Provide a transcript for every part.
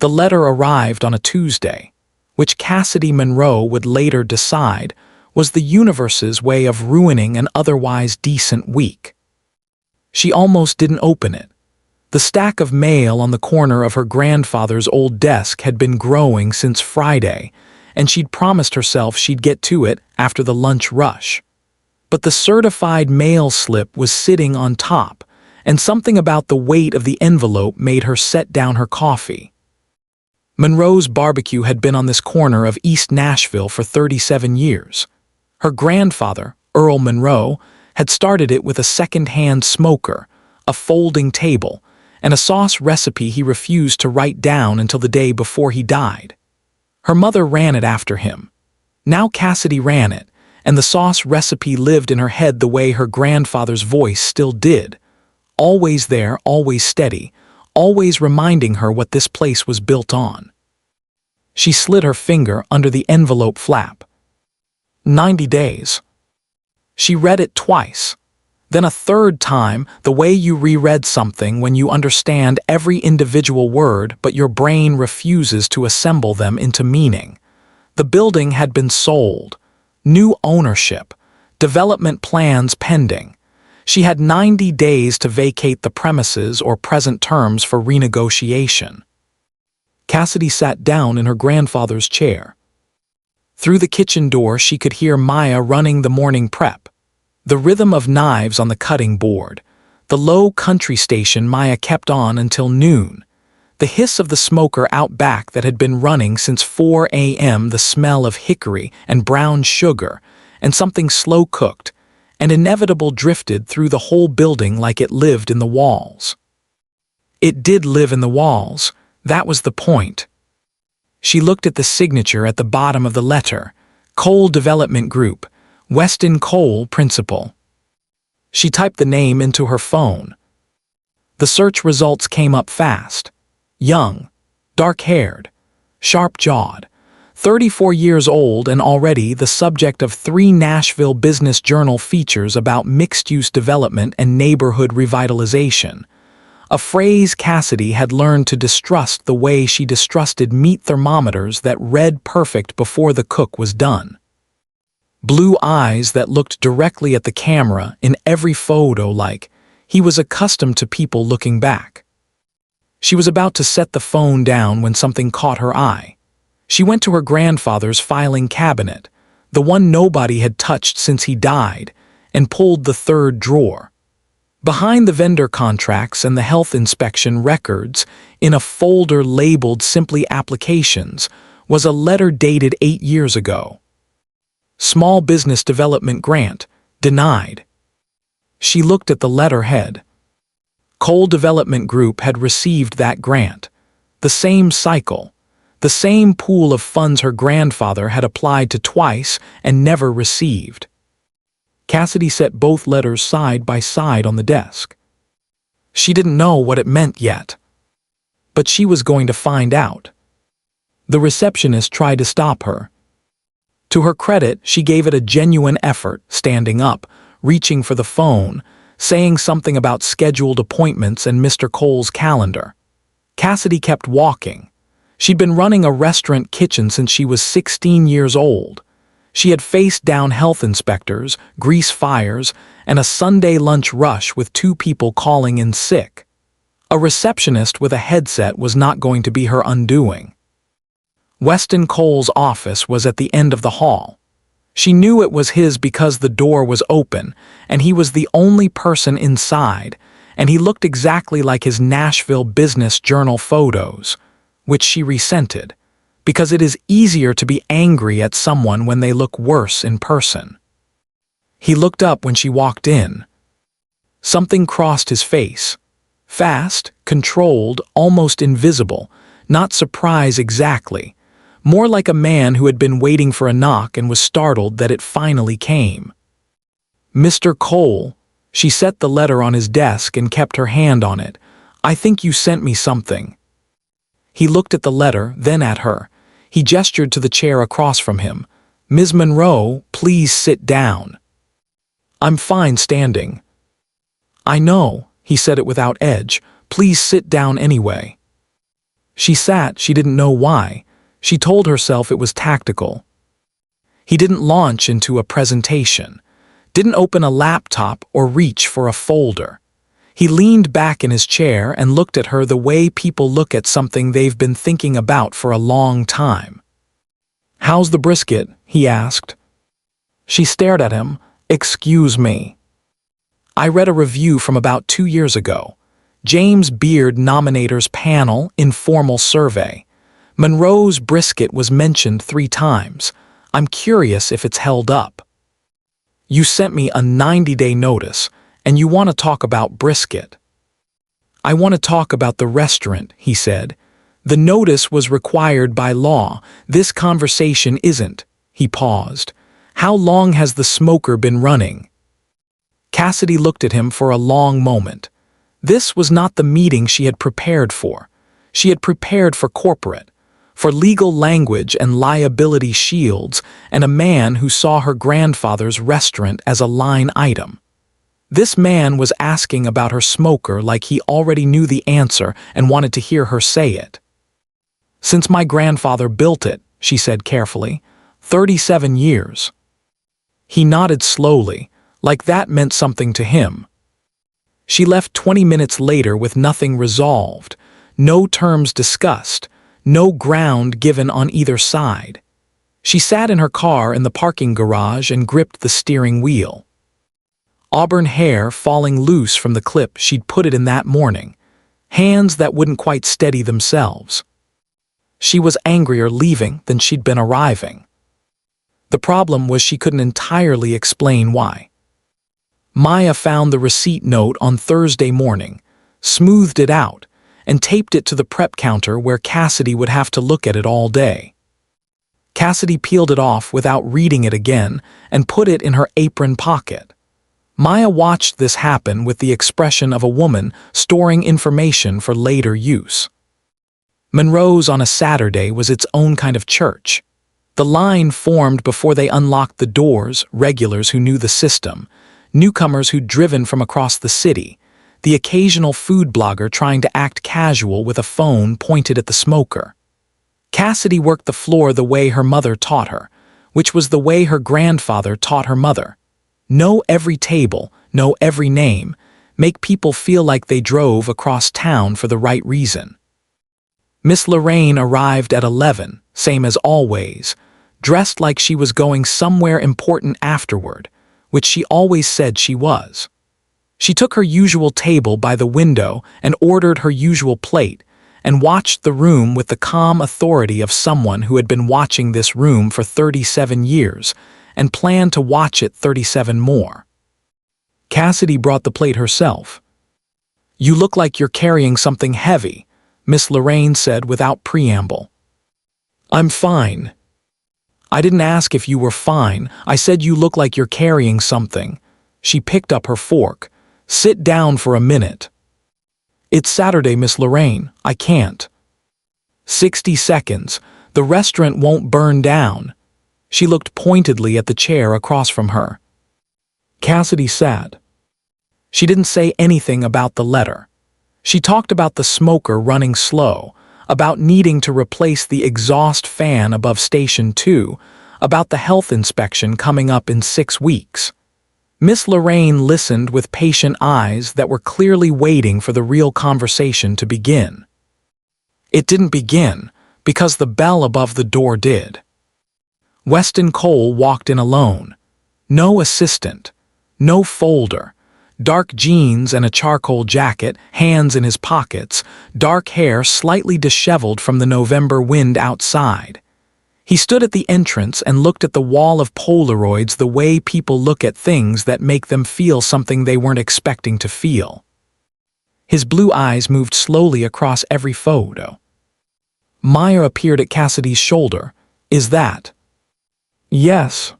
The letter arrived on a Tuesday, which Cassidy Monroe would later decide was the universe's way of ruining an otherwise decent week. She almost didn't open it. The stack of mail on the corner of her grandfather's old desk had been growing since Friday, and she'd promised herself she'd get to it after the lunch rush. But the certified mail slip was sitting on top, and something about the weight of the envelope made her set down her coffee. Monroe's Barbecue had been on this corner of East Nashville for 37 years. Her grandfather, Earl Monroe, had started it with a second-hand smoker, a folding table, and a sauce recipe he refused to write down until the day before he died. Her mother ran it after him. Now Cassidy ran it, and the sauce recipe lived in her head the way her grandfather's voice still did. Always there, always steady, always reminding her what this place was built on. She slid her finger under the envelope flap. 90 days. She read it twice. Then a third time, the way you reread something when you understand every individual word but your brain refuses to assemble them into meaning. The building had been sold. New ownership. Development plans pending. She had 90 days to vacate the premises or present terms for renegotiation. Cassidy sat down in her grandfather's chair. Through the kitchen door she could hear Maya running the morning prep. The rhythm of knives on the cutting board. The low country station Maya kept on until noon. The hiss of the smoker out back that had been running since 4 a.m. The smell of hickory and brown sugar and something slow-cooked and inevitable drifted through the whole building like it lived in the walls. It did live in the walls. That was the point. She looked at the signature at the bottom of the letter. Cole Development Group. Weston Cole, Principal. She typed the name into her phone. The search results came up fast. Young, dark-haired, sharp-jawed, 34 years old and already the subject of 3 Nashville Business Journal features about mixed-use development and neighborhood revitalization. A phrase Cassidy had learned to distrust the way she distrusted meat thermometers that read perfect before the cook was done. Blue eyes that looked directly at the camera in every photo like he was accustomed to people looking back. She was about to set the phone down when something caught her eye. She went to her grandfather's filing cabinet, the one nobody had touched since he died, and pulled the third drawer. Behind the vendor contracts and the health inspection records, in a folder labeled simply Applications, was a letter dated 8 years ago. Small Business Development Grant, denied. She looked at the letterhead. Cole Development Group had received that grant. The same cycle. The same pool of funds her grandfather had applied to twice and never received. Cassidy set both letters side by side on the desk. She didn't know what it meant yet. But she was going to find out. The receptionist tried to stop her. To her credit, she gave it a genuine effort, standing up, reaching for the phone, saying something about scheduled appointments and Mr. Cole's calendar. Cassidy kept walking. She'd been running a restaurant kitchen since she was 16 years old. She had faced down health inspectors, grease fires, and a Sunday lunch rush with 2 people calling in sick. A receptionist with a headset was not going to be her undoing. Weston Cole's office was at the end of the hall. She knew it was his because the door was open, and he was the only person inside, and he looked exactly like his Nashville Business Journal photos, which she resented, because it is easier to be angry at someone when they look worse in person. He looked up when she walked in. Something crossed his face. Fast, controlled, almost invisible, not surprise exactly. More like a man who had been waiting for a knock and was startled that it finally came. Mr. Cole, she set the letter on his desk and kept her hand on it. I think you sent me something. He looked at the letter, then at her. He gestured to the chair across from him. Ms. Monroe, please sit down. I'm fine standing. I know, he said it without edge. Please sit down anyway. She sat, she didn't know why. She told herself it was tactical. He didn't launch into a presentation, didn't open a laptop or reach for a folder. He leaned back in his chair and looked at her the way people look at something they've been thinking about for a long time. "How's the brisket?" he asked. She stared at him. "Excuse me. I read a review from about 2 years ago. James Beard Nominators Panel Informal Survey. Monroe's brisket was mentioned 3 times. I'm curious if it's held up." "You sent me a 90-day notice, and you want to talk about brisket." "I want to talk about the restaurant," he said. "The notice was required by law. This conversation isn't." He paused. "How long has the smoker been running?" Cassidy looked at him for a long moment. This was not the meeting she had prepared for. She had prepared for corporate, for legal language and liability shields, and a man who saw her grandfather's restaurant as a line item. This man was asking about her smoker like he already knew the answer and wanted to hear her say it. "Since my grandfather built it," she said carefully, 37 years. He nodded slowly, like that meant something to him. She left 20 minutes later with nothing resolved, no terms discussed, no ground given on either side. She sat in her car in the parking garage and gripped the steering wheel. Auburn hair falling loose from the clip she'd put it in that morning, hands that wouldn't quite steady themselves. She was angrier leaving than she'd been arriving. The problem was she couldn't entirely explain why. Maya found the receipt note on Thursday morning, smoothed it out, and taped it to the prep counter where Cassidy would have to look at it all day. Cassidy peeled it off without reading it again and put it in her apron pocket. Maya watched this happen with the expression of a woman storing information for later use. Monroe's on a Saturday was its own kind of church. The line formed before they unlocked the doors, regulars who knew the system, newcomers who'd driven from across the city, the occasional food blogger trying to act casual with a phone pointed at the smoker. Cassidy worked the floor the way her mother taught her, which was the way her grandfather taught her mother. Know every table, know every name, make people feel like they drove across town for the right reason. Miss Lorraine arrived at 11, same as always, dressed like she was going somewhere important afterward, which she always said she was. She took her usual table by the window and ordered her usual plate, and watched the room with the calm authority of someone who had been watching this room for 37 years and planned to watch it 37 more. Cassidy brought the plate herself. "You look like you're carrying something heavy," Miss Lorraine said without preamble. "I'm fine." "I didn't ask if you were fine. I said you look like you're carrying something." She picked up her fork. "Sit down for a minute." "It's Saturday, Miss Lorraine. I can't." 60 seconds. "The restaurant won't burn down." She looked pointedly at the chair across from her. Cassidy sat. She didn't say anything about the letter. She talked about the smoker running slow, about needing to replace the exhaust fan above Station 2, about the health inspection coming up in 6 weeks. Miss Lorraine listened with patient eyes that were clearly waiting for the real conversation to begin. It didn't begin, because the bell above the door did. Weston Cole walked in alone. No assistant, no folder. Dark jeans and a charcoal jacket, hands in his pockets, dark hair slightly disheveled from the November wind outside. He stood at the entrance and looked at the wall of Polaroids the way people look at things that make them feel something they weren't expecting to feel. His blue eyes moved slowly across every photo. Maya appeared at Cassidy's shoulder. "Is that?" "Yes."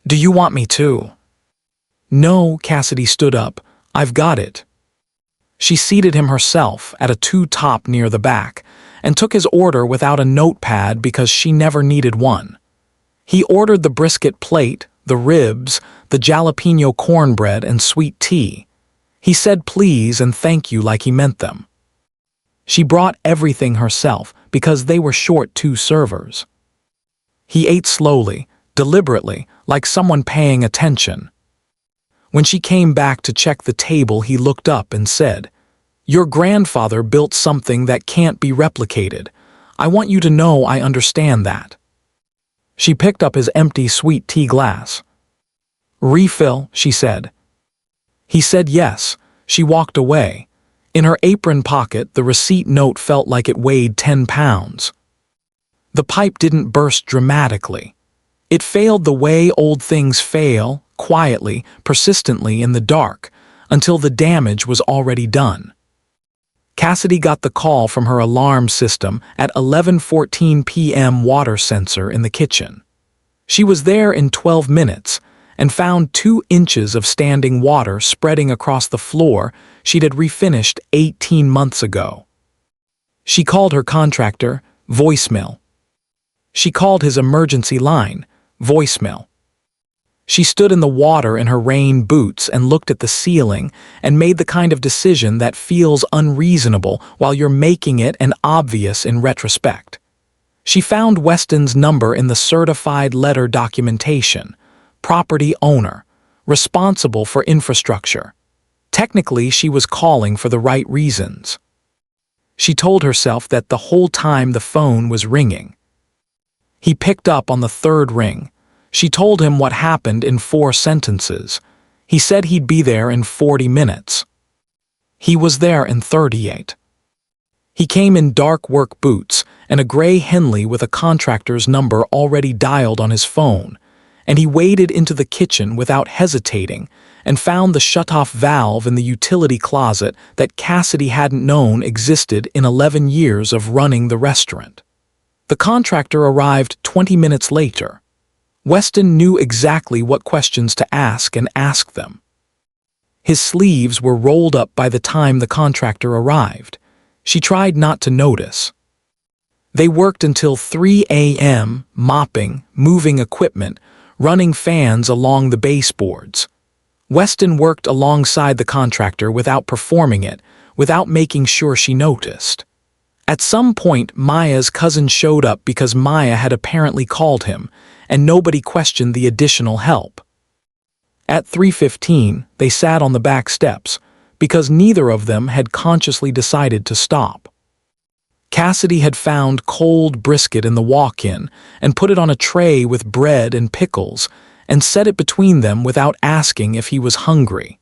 "Do you want me to?" "No," Cassidy stood up. "I've got it." She seated him herself at a two-top near the back and took his order without a notepad because she never needed one. He ordered the brisket plate, the ribs, the jalapeno cornbread, and sweet tea. He said please and thank you like he meant them. She brought everything herself because they were short 2 servers. He ate slowly, deliberately, like someone paying attention. When she came back to check the table, he looked up and said, "Your grandfather built something that can't be replicated. I want you to know I understand that." She picked up his empty sweet tea glass. "Refill," she said. He said yes. She walked away. In her apron pocket, the receipt note felt like it weighed 10 pounds. The pipe didn't burst dramatically. It failed the way old things fail, quietly, persistently in the dark, until the damage was already done. Cassidy got the call from her alarm system at 11:14 p.m. water sensor in the kitchen. She was there in 12 minutes and found 2 inches of standing water spreading across the floor she'd had refinished 18 months ago. She called her contractor, voicemail. She called his emergency line, voicemail. She stood in the water in her rain boots and looked at the ceiling and made the kind of decision that feels unreasonable while you're making it and obvious in retrospect. She found Weston's number in the certified letter documentation, property owner, responsible for infrastructure. Technically, she was calling for the right reasons. She told herself that the whole time the phone was ringing. He picked up on the 3rd ring. She told him what happened in 4 sentences. He said he'd be there in 40 minutes. He was there in 38. He came in dark work boots and a gray Henley with a contractor's number already dialed on his phone, and he waded into the kitchen without hesitating and found the shutoff valve in the utility closet that Cassidy hadn't known existed in 11 years of running the restaurant. The contractor arrived 20 minutes later. Weston knew exactly what questions to ask and asked them. His sleeves were rolled up by the time the contractor arrived. She tried not to notice. They worked until 3 a.m., mopping, moving equipment, running fans along the baseboards. Weston worked alongside the contractor without performing it, without making sure she noticed. At some point, Maya's cousin showed up because Maya had apparently called him, and nobody questioned the additional help. At 3:15, they sat on the back steps, because neither of them had consciously decided to stop. Cassidy had found cold brisket in the walk-in and put it on a tray with bread and pickles and set it between them without asking if he was hungry.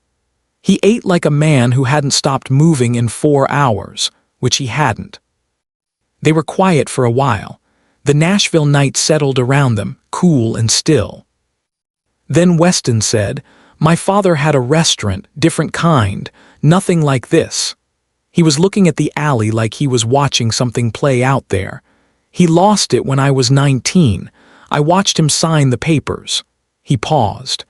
He ate like a man who hadn't stopped moving in 4 hours, which he hadn't. They were quiet for a while. The Nashville night settled around them, cool and still. Then Weston said, "My father had a restaurant, different kind, nothing like this." He was looking at the alley like he was watching something play out there. "He lost it when I was 19. I watched him sign the papers." He paused.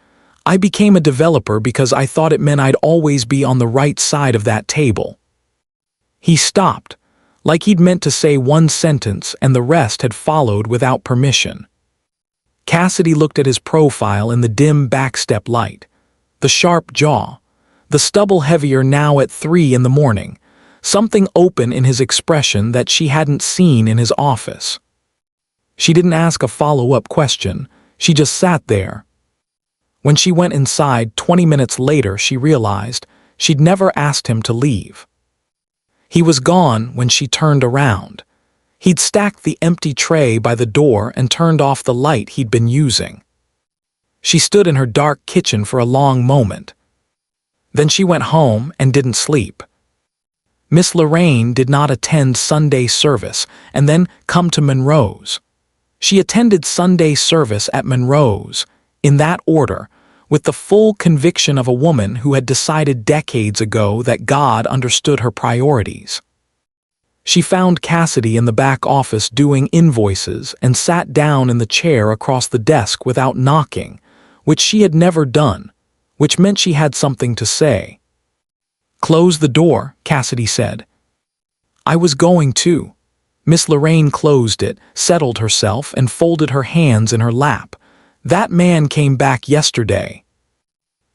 "I became a developer because I thought it meant I'd always be on the right side of that table." He stopped, like he'd meant to say one sentence and the rest had followed without permission. Cassidy looked at his profile in the dim backstep light. The sharp jaw, the stubble heavier now at 3 in the morning, something open in his expression that she hadn't seen in his office. She didn't ask a follow-up question, she just sat there. When she went inside 20 minutes later, she realized she'd never asked him to leave. He was gone when she turned around. He'd stacked the empty tray by the door and turned off the light he'd been using. She stood in her dark kitchen for a long moment. Then she went home and didn't sleep. Miss Lorraine did not attend Sunday service and then come to Monroe's. She attended Sunday service at Monroe's, in that order, with the full conviction of a woman who had decided decades ago that God understood her priorities. She found Cassidy in the back office doing invoices and sat down in the chair across the desk without knocking, which she had never done, which meant she had something to say. "Close the door," Cassidy said. "I was going to." Miss Lorraine closed it, settled herself, and folded her hands in her lap. "That man came back yesterday."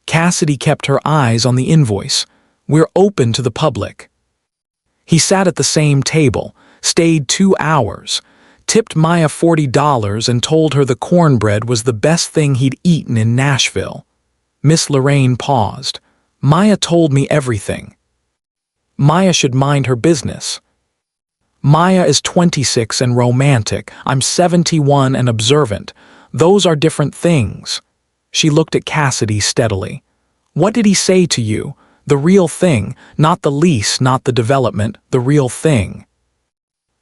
Cassidy kept her eyes on the invoice. "We're open to the public." He sat at the same table, stayed 2 hours, tipped Maya $40 and told her the cornbread was the best thing he'd eaten in Nashville. Miss Lorraine paused. Maya told me everything. Maya should mind her business. Maya is 26 and romantic. I'm 71 and observant. Those are different things. She looked at Cassidy steadily. What did he say to you? The real thing, not the lease, not the development, the real thing.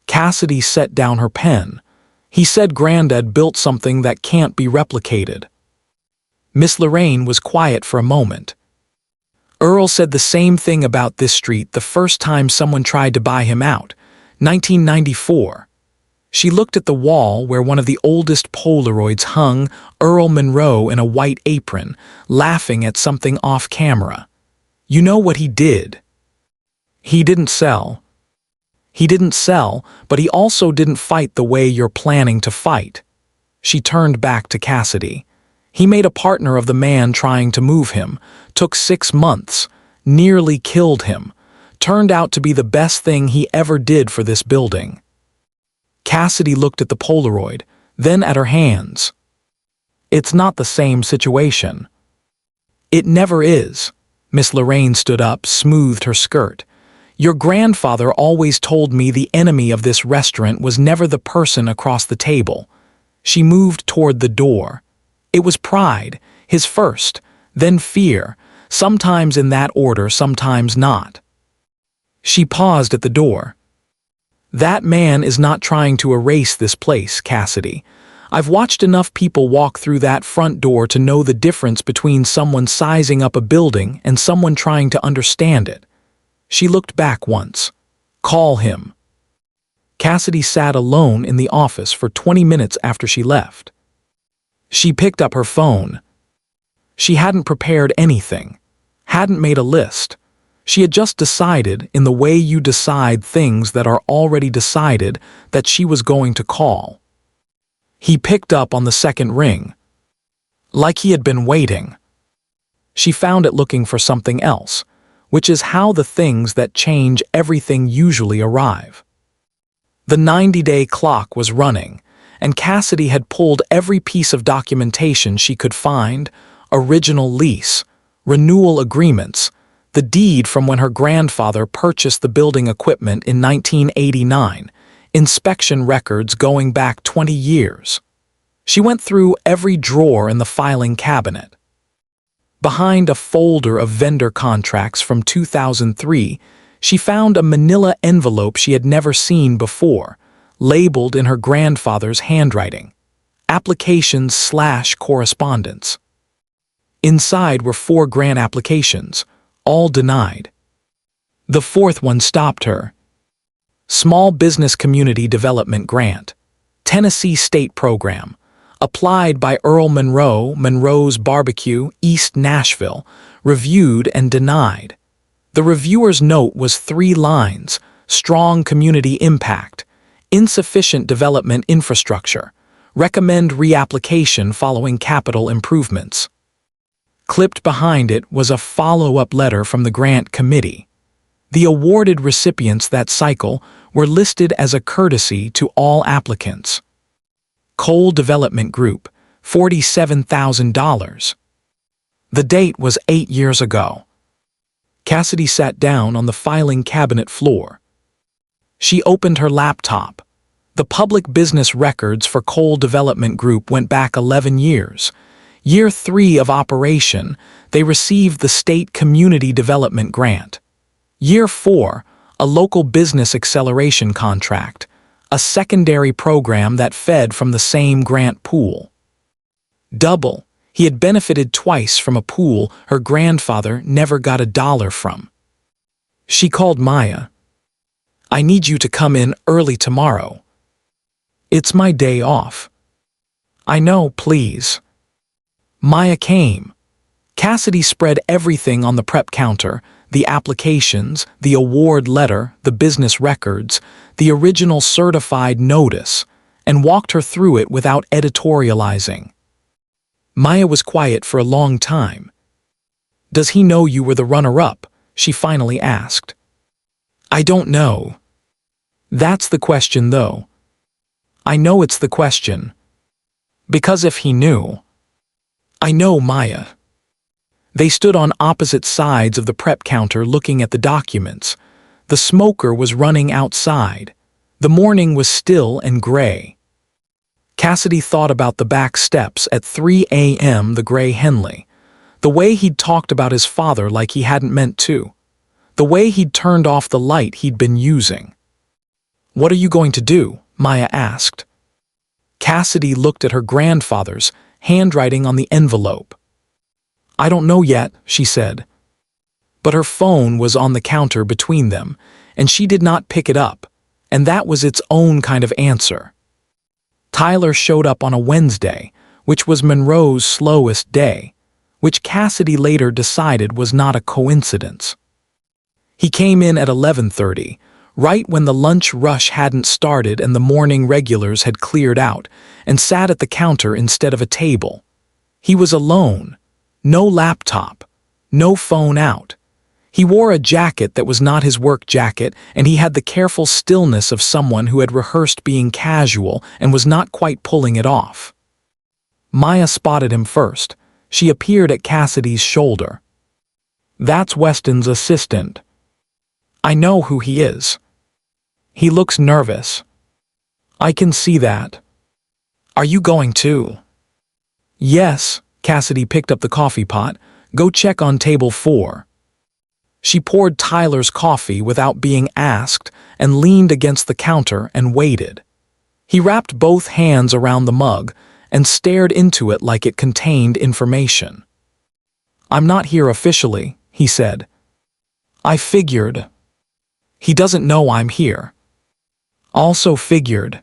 Cassidy set down her pen. He said Granddad built something that can't be replicated. Miss Lorraine was quiet for a moment. Earl said the same thing about this street the first time someone tried to buy him out, 1994. She looked at the wall where one of the oldest Polaroids hung, Earl Monroe in a white apron, laughing at something off camera. You know what he did? He didn't sell. He didn't sell, but he also didn't fight the way you're planning to fight. She turned back to Cassidy. He made a partner of the man trying to move him, took 6 months, nearly killed him, turned out to be the best thing he ever did for this building. Cassidy looked at the Polaroid, then at her hands. It's not the same situation. It never is. Miss Lorraine stood up, smoothed her skirt. Your grandfather always told me the enemy of this restaurant was never the person across the table. She moved toward the door. It was pride, his first, then fear, sometimes in that order, sometimes not. She paused at the door. That man is not trying to erase this place, Cassidy. I've watched enough people walk through that front door to know the difference between someone sizing up a building and someone trying to understand it. She looked back once. Call him. Cassidy sat alone in the office for 20 minutes after she left. She picked up her phone. She hadn't prepared anything, hadn't made a list. She had just decided, in the way you decide things that are already decided, that she was going to call. He picked up on the second ring. Like he had been waiting. She found it looking for something else, which is how the things that change everything usually arrive. The 90-day clock was running, and Cassidy had pulled every piece of documentation she could find, original lease, renewal agreements, the deed from when her grandfather purchased the building equipment in 1989, inspection records going back 20 years. She went through every drawer in the filing cabinet. Behind a folder of vendor contracts from 2003, she found a manila envelope she had never seen before, labeled in her grandfather's handwriting, applications/correspondence. Inside were 4 grant applications, all denied. The 4th one stopped her. Small Business Community Development Grant, Tennessee State Program, applied by Earl Monroe, Monroe's Barbecue, East Nashville, reviewed and denied. The reviewer's note was 3 lines: strong community impact, insufficient development infrastructure, recommend reapplication following capital improvements. Clipped behind it was a follow-up letter from the grant committee. The awarded recipients that cycle were listed as a courtesy to all applicants. Cole Development Group, $47,000. The date was 8 years ago. Cassidy sat down on the filing cabinet floor. She opened her laptop. The public business records for Cole Development Group went back 11 years. Year 3 of operation, they received the State Community Development Grant. Year 4, a local business acceleration contract, a secondary program that fed from the same grant pool. Double, he had benefited twice from a pool her grandfather never got $1 from. She called Maya. I need you to come in early tomorrow. It's my day off. I know, please. Maya came. Cassidy spread everything on the prep counter, the applications, the award letter, the business records, the original certified notice, and walked her through it without editorializing. Maya was quiet for a long time. Does he know you were the runner-up? She finally asked. I don't know. That's the question, though. I know it's the question. Because if he knew... I know, Maya. They stood on opposite sides of the prep counter looking at the documents. The smoker was running outside. The morning was still and gray. Cassidy thought about the back steps at 3 a.m. the gray Henley. The way he'd talked about his father like he hadn't meant to. The way he'd turned off the light he'd been using. "What are you going to do?" Maya asked. Cassidy looked at her grandfather's handwriting on the envelope. "I don't know yet," she said. But her phone was on the counter between them, and she did not pick it up, and that was its own kind of answer. Tyler showed up on a Wednesday, which was Monroe's slowest day, which Cassidy later decided was not a coincidence. He came in at 11:30, right when the lunch rush hadn't started and the morning regulars had cleared out, and sat at the counter instead of a table. He was alone. No laptop. No phone out. He wore a jacket that was not his work jacket, and he had the careful stillness of someone who had rehearsed being casual and was not quite pulling it off. Maya spotted him first. She appeared at Cassidy's shoulder. "That's Weston's assistant. I know who he is. He looks nervous. I can see that. Are you going too?" "Yes." Cassidy picked up the coffee pot. "Go check on table 4. She poured Tyler's coffee without being asked and leaned against the counter and waited. He wrapped both hands around the mug and stared into it like it contained information. "I'm not here officially," he said. "I figured. He doesn't know I'm here." "Also figured."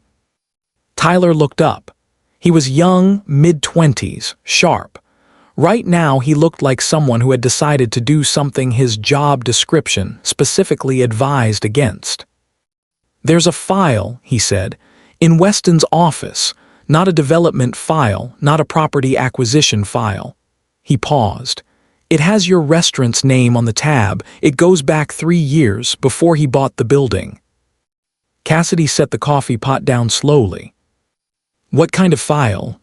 Tyler looked up. He was young, mid-20s, sharp. Right now he looked like someone who had decided to do something his job description specifically advised against. "There's a file," he said, "in Weston's office, not a development file, not a property acquisition file." He paused. "It has your restaurant's name on the tab. It goes back 3 years before he bought the building." Cassidy set the coffee pot down slowly. "What kind of file?"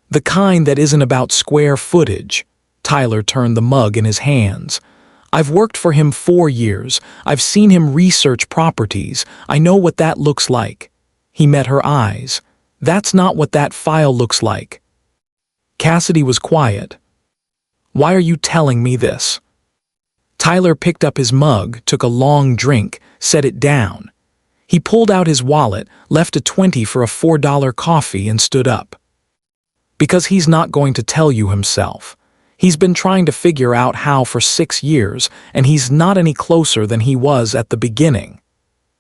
"The kind that isn't about square footage." Tyler turned the mug in his hands. "I've worked for him 4 years. I've seen him research properties. I know what that looks like." He met her eyes. "That's not what that file looks like." Cassidy was quiet. "Why are you telling me this?" Tyler picked up his mug, took a long drink, set it down. He pulled out his wallet, left a 20 for a $4 coffee and stood up. "Because he's not going to tell you himself. He's been trying to figure out how for 6 years, and he's not any closer than he was at the beginning."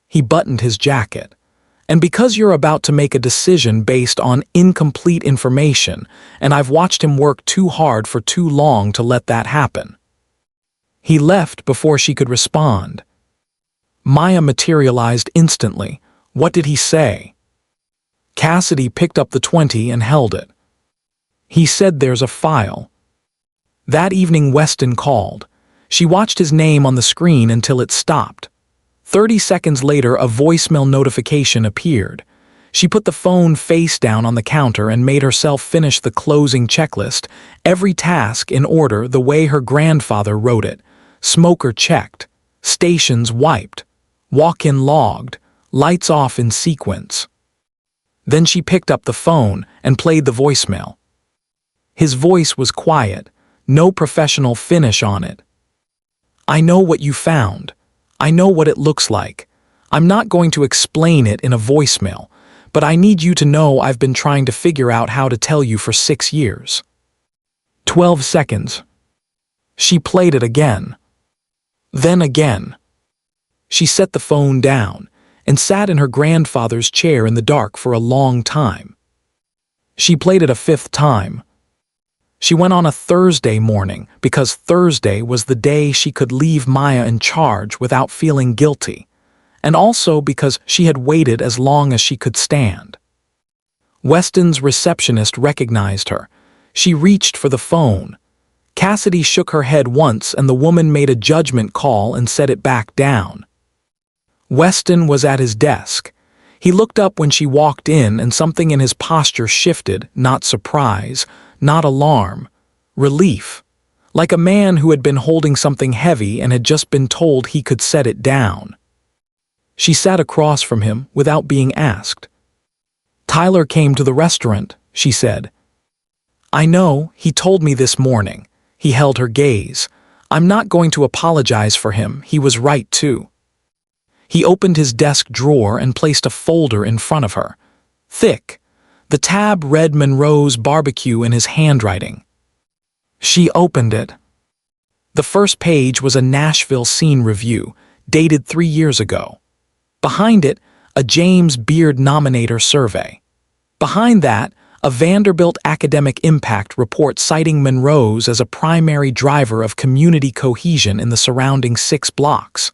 He buttoned his jacket. "And because you're about to make a decision based on incomplete information, and I've watched him work too hard for too long to let that happen." He left before she could respond. Maya materialized instantly. "What did he say?" Cassidy picked up the 20 and held it. "He said there's a file." That evening Weston called. She watched his name on the screen until it stopped. 30 seconds later a voicemail notification appeared. She put the phone face down on the counter and made herself finish the closing checklist, every task in order the way her grandfather wrote it. Smoker checked. Stations wiped. Walk-in logged. Lights off in sequence. Then she picked up the phone and played the voicemail. His voice was quiet, no professional finish on it. "I know what you found. I know what it looks like. I'm not going to explain it in a voicemail, but I need you to know I've been trying to figure out how to tell you for 6 years. 12 seconds. She played it again. Then again. She set the phone down and sat in her grandfather's chair in the dark for a long time. She played it a 5th time. She went on a Thursday morning because Thursday was the day she could leave Maya in charge without feeling guilty, and also because she had waited as long as she could stand. Weston's receptionist recognized her. She reached for the phone. Cassidy shook her head once and the woman made a judgment call and set it back down. Weston was at his desk. He looked up when she walked in, and something in his posture shifted, not surprise, not alarm, relief, like a man who had been holding something heavy and had just been told he could set it down. She sat across from him without being asked. "Tyler came to the restaurant," she said. "I know, he told me this morning." He held her gaze. "I'm not going to apologize for him, he was right too." He opened his desk drawer and placed a folder in front of her. Thick. The tab read Monroe's Barbecue in his handwriting. She opened it. The first page was a Nashville scene review, dated 3 years ago. Behind it, a James Beard Nominator survey. Behind that, a Vanderbilt academic impact report citing Monroe's as a primary driver of community cohesion in the surrounding 6 blocks.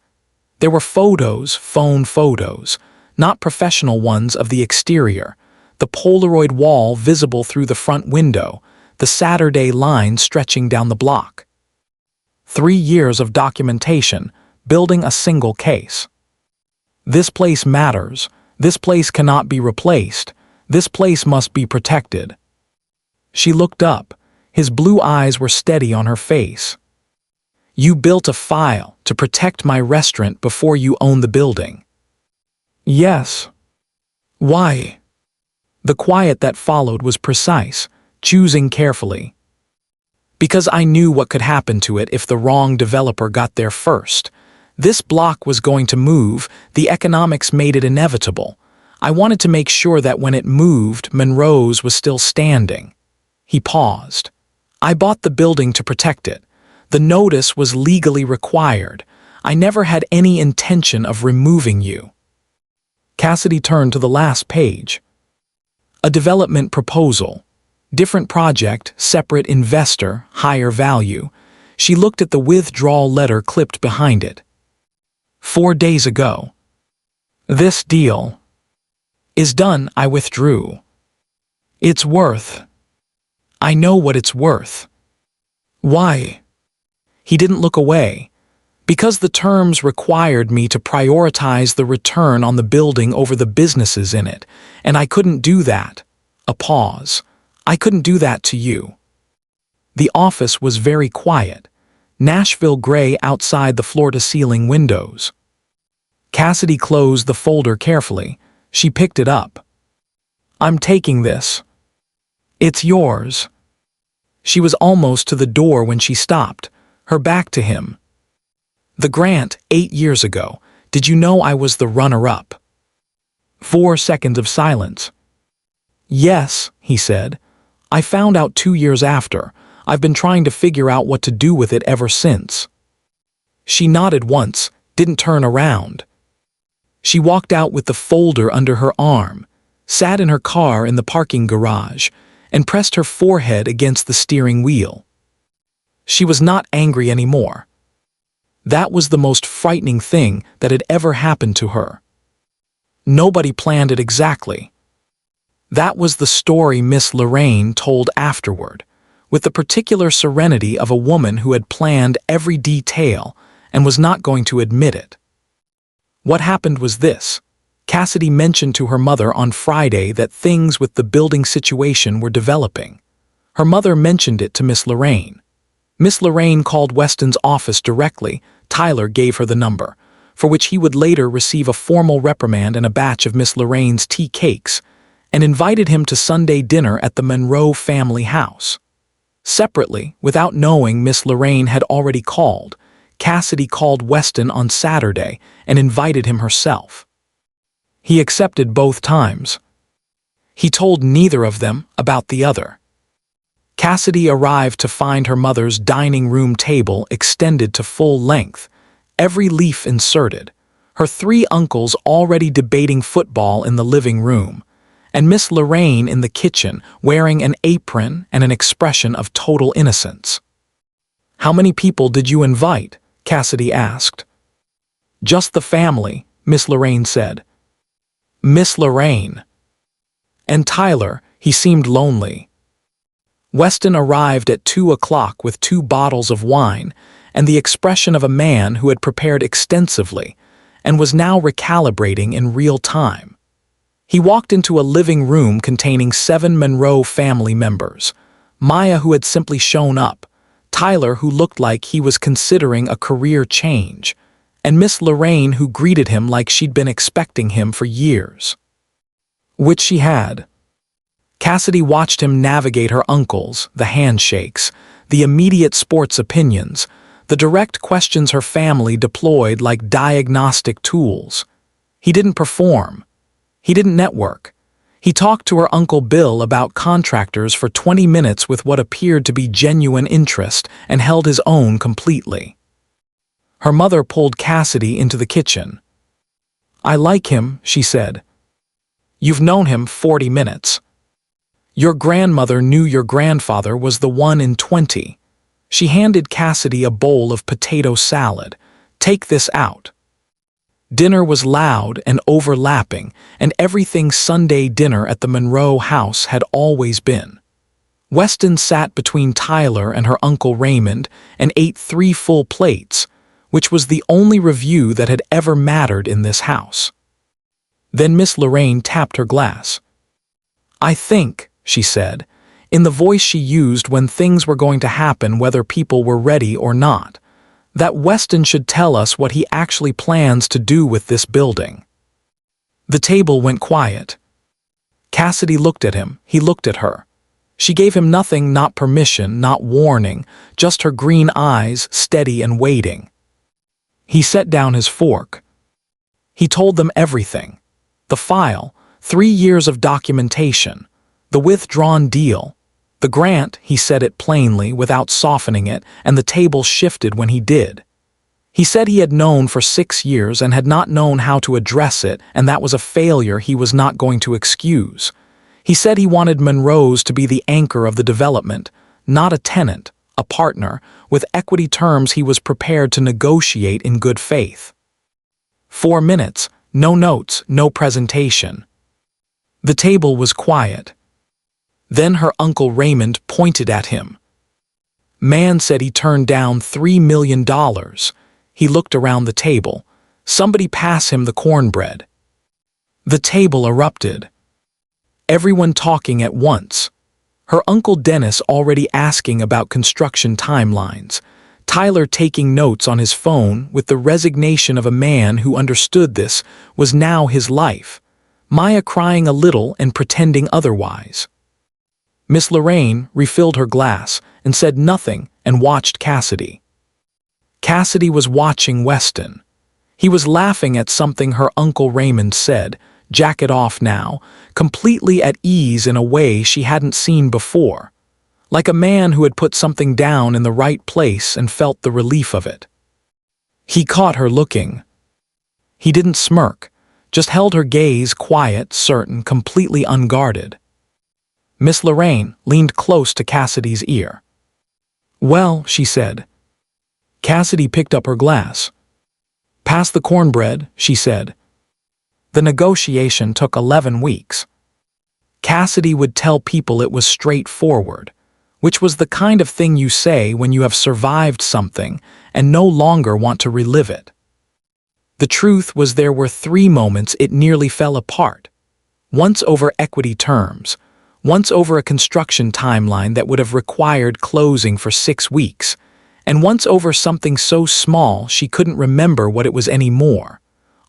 There were photos, phone photos, not professional ones, of the exterior, the Polaroid wall visible through the front window, the Saturday line stretching down the block. 3 years of documentation, building a single case. This place matters. This place cannot be replaced. This place must be protected. She looked up. His blue eyes were steady on her face. "You built a file to protect my restaurant before you own the building." "Yes." "Why?" The quiet that followed was precise, choosing carefully. "Because I knew what could happen to it if the wrong developer got there first. This block was going to move, the economics made it inevitable. I wanted to make sure that when it moved, Monroe's was still standing." He paused. "I bought the building to protect it. The notice was legally required. I never had any intention of removing you." Cassidy turned to the last page. A development proposal. Different project, separate investor, higher value. She looked at the withdrawal letter clipped behind it. 4 days ago. "This deal is done, I withdrew. It's worth. I know what it's worth." "Why?" He didn't look away. "Because the terms required me to prioritize the return on the building over the businesses in it, and I couldn't do that." A pause. "I couldn't do that to you." The office was very quiet. Nashville gray outside the floor-to-ceiling windows. Cassidy closed the folder carefully. She picked it up. "I'm taking this. It's yours." She was almost to the door when she stopped, her back to him. "The grant, 8 years ago. Did you know I was the runner-up?" 4 seconds of silence. "Yes," he said. "I found out 2 years after. I've been trying to figure out what to do with it ever since." She nodded once, didn't turn around. She walked out with the folder under her arm, sat in her car in the parking garage, and pressed her forehead against the steering wheel. She was not angry anymore. That was the most frightening thing that had ever happened to her. Nobody planned it exactly. That was the story Miss Lorraine told afterward, with the particular serenity of a woman who had planned every detail and was not going to admit it. What happened was this. Cassidy mentioned to her mother on Friday that things with the building situation were developing. Her mother mentioned it to Miss Lorraine. Miss Lorraine called Weston's office directly. Tyler gave her the number, for which he would later receive a formal reprimand and a batch of Miss Lorraine's tea cakes, and invited him to Sunday dinner at the Monroe family house. Separately, without knowing Miss Lorraine had already called, Cassidy called Weston on Saturday and invited him herself. He accepted both times. He told neither of them about the other. Cassidy arrived to find her mother's dining room table extended to full length, every leaf inserted, her 3 uncles already debating football in the living room, and Miss Lorraine in the kitchen wearing an apron and an expression of total innocence. "How many people did you invite?" Cassidy asked. "Just the family," Miss Lorraine said. Miss Lorraine. And Tyler, he seemed lonely. Weston arrived at 2 o'clock with 2 bottles of wine and the expression of a man who had prepared extensively, and was now recalibrating in real time. He walked into a living room containing 7 Monroe family members: Maya, who had simply shown up, Tyler, who looked like he was considering a career change, and Miss Lorraine, who greeted him like she'd been expecting him for years. Which she had. Cassidy watched him navigate her uncles, the handshakes, the immediate sports opinions, the direct questions her family deployed like diagnostic tools. He didn't perform. He didn't network. He talked to her Uncle Bill about contractors for 20 minutes with what appeared to be genuine interest and held his own completely. Her mother pulled Cassidy into the kitchen. "I like him," she said. "You've known him 40 minutes. Your grandmother knew your grandfather was the one in 20. She handed Cassidy a bowl of potato salad. "Take this out." Dinner was loud and overlapping, and everything Sunday dinner at the Monroe house had always been. Weston sat between Tyler and her Uncle Raymond and ate 3 full plates, which was the only review that had ever mattered in this house. Then Miss Lorraine tapped her glass. "I think," she said, in the voice she used when things were going to happen whether people were ready or not, "that Weston should tell us what he actually plans to do with this building." The table went quiet. Cassidy looked at him, he looked at her. She gave him nothing, not permission, not warning, just her green eyes, steady and waiting. He set down his fork. He told them everything. The file, 3 years of documentation, the withdrawn deal, the grant. He said it plainly without softening it, and the table shifted when he did. He said he had known for 6 years and had not known how to address it, and that was a failure he was not going to excuse. He said he wanted Monroe's to be the anchor of the development, not a tenant, a partner, with equity terms he was prepared to negotiate in good faith. 4 minutes, no notes, no presentation. The table was quiet. Then her Uncle Raymond pointed at him. "Man said he turned down $3 million. He looked around the table. "Somebody pass him the cornbread." The table erupted. Everyone talking at once. Her Uncle Dennis already asking about construction timelines. Tyler taking notes on his phone with the resignation of a man who understood this was now his life. Maya crying a little and pretending otherwise. Miss Lorraine refilled her glass and said nothing and watched Cassidy. Cassidy was watching Weston. He was laughing at something her Uncle Raymond said, "Jack it off now," completely at ease in a way she hadn't seen before, like a man who had put something down in the right place and felt the relief of it. He caught her looking. He didn't smirk, just held her gaze quiet, certain, completely unguarded. Miss Lorraine leaned close to Cassidy's ear. "Well," she said. Cassidy picked up her glass. "Pass the cornbread," she said. The negotiation took 11 weeks. Cassidy would tell people it was straightforward, which was the kind of thing you say when you have survived something and no longer want to relive it. The truth was there were 3 moments it nearly fell apart. Once over equity terms, once over a construction timeline that would have required closing for 6 weeks, and once over something so small she couldn't remember what it was anymore,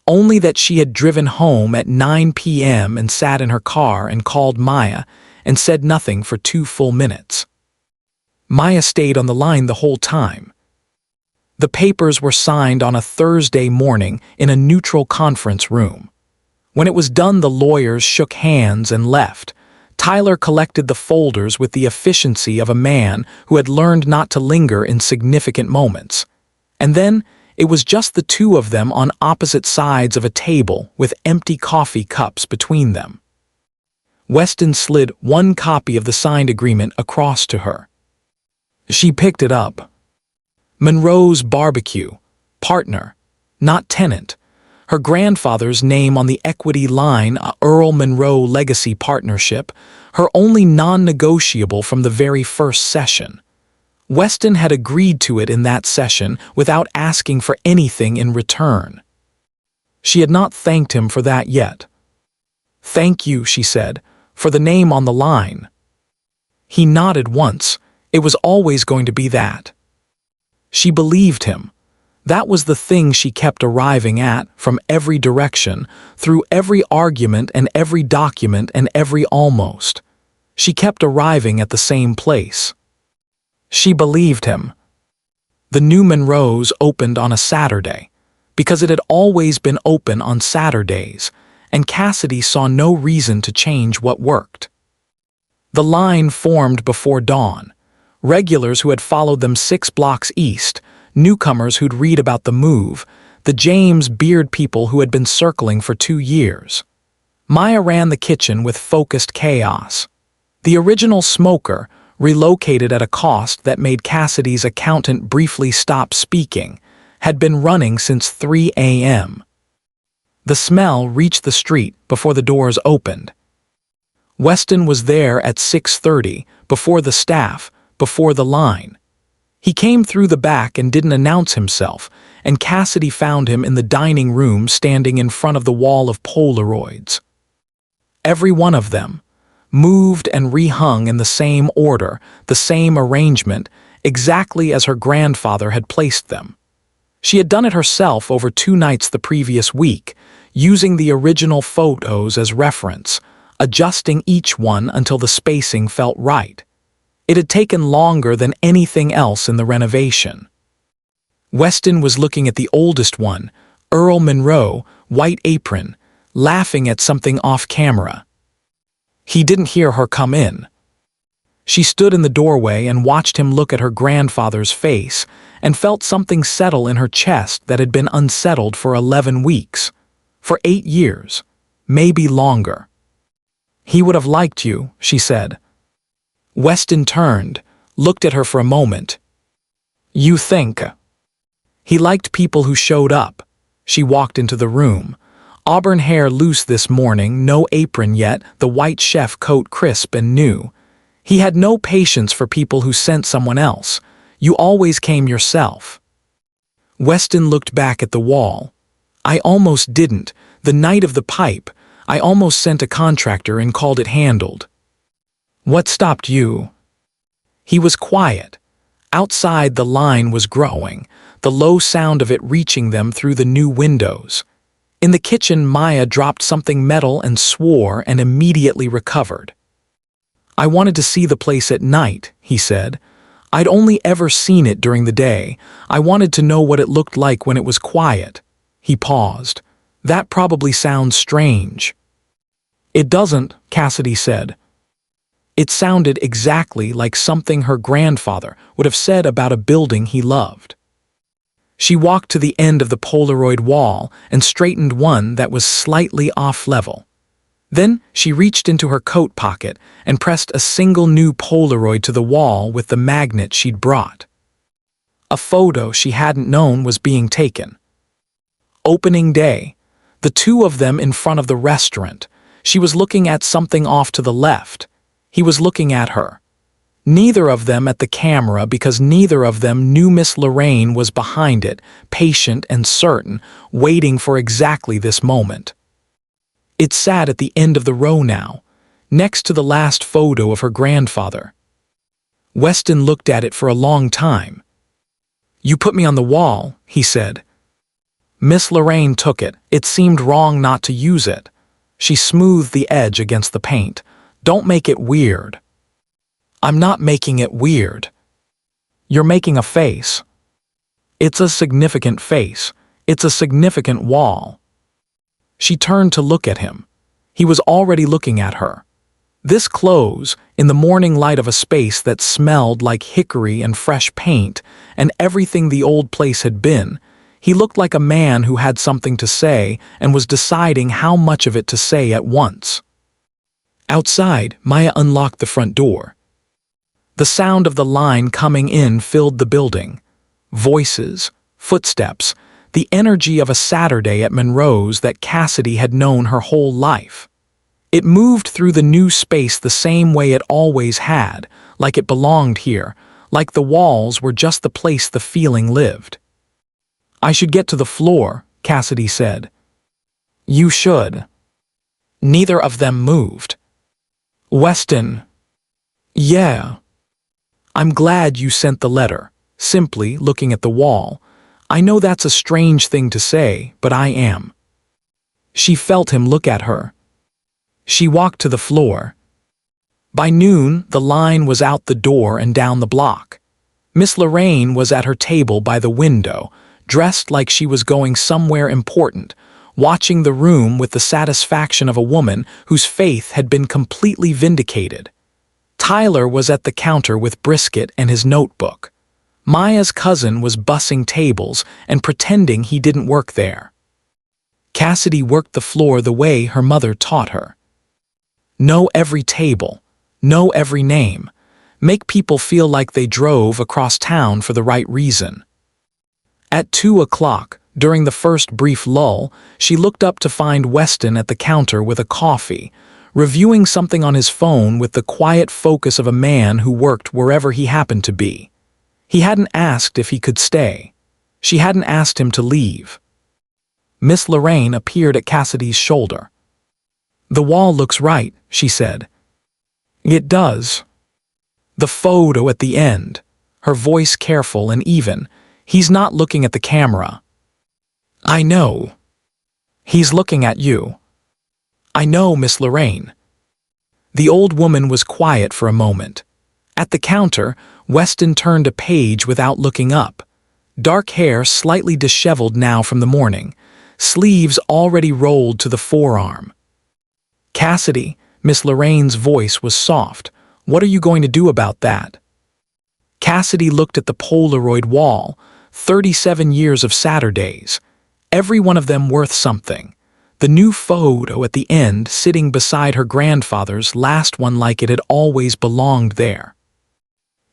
only that she had driven home at 9 p.m. and sat in her car and called Maya and said nothing for 2 full minutes. Maya stayed on the line the whole time. The papers were signed on a Thursday morning in a neutral conference room. When it was done, the lawyers shook hands and left. Tyler collected the folders with the efficiency of a man who had learned not to linger in significant moments. And then it was just the 2 of them on opposite sides of a table with empty coffee cups between them. Weston slid 1 copy of the signed agreement across to her. She picked it up. Monroe's Barbecue, partner, not tenant. Her grandfather's name on the equity line, a Earl Monroe Legacy Partnership, her only non-negotiable from the very first session. Weston had agreed to it in that session without asking for anything in return. She had not thanked him for that yet. "Thank you," she said, "for the name on the line." He nodded once. It was always going to be that. She believed him. That was the thing she kept arriving at from every direction, through every argument and every document and every almost. She kept arriving at the same place. She believed him. The new Monroe's opened on a Saturday, because it had always been open on Saturdays, and Cassidy saw no reason to change what worked. The line formed before dawn. Regulars who had followed them 6 blocks east, newcomers who'd read about the move, the James Beard people who had been circling for 2 years. Maya ran the kitchen with focused chaos. The original smoker, relocated at a cost that made Cassidy's accountant briefly stop speaking, had been running since 3 a.m. The smell reached the street before the doors opened. Weston was there at 6:30, before the staff, before the line. He came through the back and didn't announce himself, and Cassidy found him in the dining room standing in front of the wall of Polaroids. Every one of them, moved and rehung in the same order, the same arrangement, exactly as her grandfather had placed them. She had done it herself over 2 nights the previous week, using the original photos as reference, adjusting each one until the spacing felt right. It had taken longer than anything else in the renovation. Weston was looking at the oldest one, Earl Monroe, white apron, laughing at something off camera. He didn't hear her come in. She stood in the doorway and watched him look at her grandfather's face and felt something settle in her chest that had been unsettled for 11 weeks, for 8 years, maybe longer. "He would have liked you," she said. Weston turned, looked at her for a moment. "You think?" He liked people who showed up. She walked into the room. Auburn hair loose this morning, no apron yet, the white chef coat crisp and new. He had no patience for people who sent someone else. You always came yourself. Weston looked back at the wall. "I almost didn't. The night of the pipe, I almost sent a contractor and called it handled." "What stopped you?" He was quiet. Outside the line was growing, the low sound of it reaching them through the new windows. In the kitchen, Maya dropped something metal and swore and immediately recovered. "I wanted to see the place at night," he said. "I'd only ever seen it during the day. I wanted to know what it looked like when it was quiet." He paused. "That probably sounds strange." "It doesn't," Cassidy said. It sounded exactly like something her grandfather would have said about a building he loved. She walked to the end of the Polaroid wall and straightened one that was slightly off-level. Then she reached into her coat pocket and pressed a single new Polaroid to the wall with the magnet she'd brought. A photo she hadn't known was being taken. Opening day, the 2 of them in front of the restaurant. She was looking at something off to the left. He was looking at her. Neither of them at the camera because neither of them knew Miss Lorraine was behind it, patient and certain, waiting for exactly this moment. It sat at the end of the row now, next to the last photo of her grandfather. Weston looked at it for a long time. "You put me on the wall," he said. Miss Lorraine took it. It seemed wrong not to use it. She smoothed the edge against the paint. "Don't make it weird." "I'm not making it weird." "You're making a face." "It's a significant face. It's a significant wall." She turned to look at him. He was already looking at her. This close, in the morning light of a space that smelled like hickory and fresh paint and everything the old place had been, he looked like a man who had something to say and was deciding how much of it to say at once. Outside, Maya unlocked the front door. The sound of the line coming in filled the building. Voices, footsteps, the energy of a Saturday at Monroe's that Cassidy had known her whole life. It moved through the new space the same way it always had, like it belonged here, like the walls were just the place the feeling lived. "I should get to the floor," Cassidy said. You should. Neither of them moved. Weston. Yeah. I'm glad you sent the letter. Simply looking at the wall. I know that's a strange thing to say, but I am. She felt him look at her. She walked to the floor. By noon, the line was out the door and down the block. Miss Lorraine was at her table by the window, dressed like she was going somewhere important, watching the room with the satisfaction of a woman whose faith had been completely vindicated. Tyler was at the counter with Brisket and his notebook. Maya's cousin was bussing tables and pretending he didn't work there. Cassidy worked the floor the way her mother taught her. Know every table, know every name, make people feel like they drove across town for the right reason. At 2 o'clock, during the first brief lull, she looked up to find Weston at the counter with a coffee, reviewing something on his phone with the quiet focus of a man who worked wherever he happened to be. He hadn't asked if he could stay. She hadn't asked him to leave. Miss Lorraine appeared at Cassidy's shoulder. The wall looks right, she said. It does. The photo at the end, her voice careful and even. He's not looking at the camera. I know. He's looking at you. I know, Miss Lorraine. The old woman was quiet for a moment. At the counter, Weston turned a page without looking up. Dark hair slightly disheveled now from the morning, sleeves already rolled to the forearm. Cassidy, Miss Lorraine's voice was soft. What are you going to do about that? Cassidy looked at the Polaroid wall, 37 years of Saturdays, every one of them worth something. The new photo at the end sitting beside her grandfather's last one like it had always belonged there.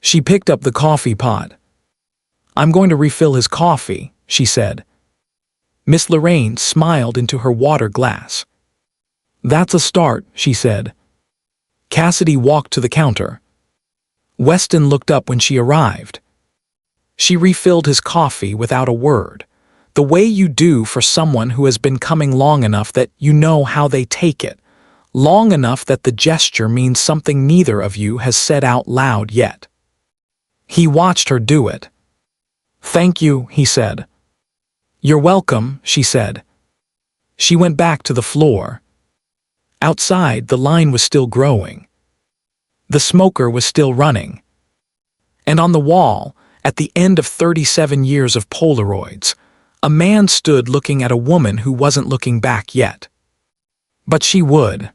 She picked up the coffee pot. I'm going to refill his coffee, she said. Miss Lorraine smiled into her water glass. That's a start, she said. Cassidy walked to the counter. Weston looked up when she arrived. She refilled his coffee without a word, the way you do for someone who has been coming long enough that you know how they take it, long enough that the gesture means something neither of you has said out loud yet. He watched her do it. Thank you, he said. You're welcome, she said. She went back to the floor. Outside, the line was still growing. The smoker was still running. And on the wall, at the end of 37 years of Polaroids, a man stood looking at a woman who wasn't looking back yet. But she would.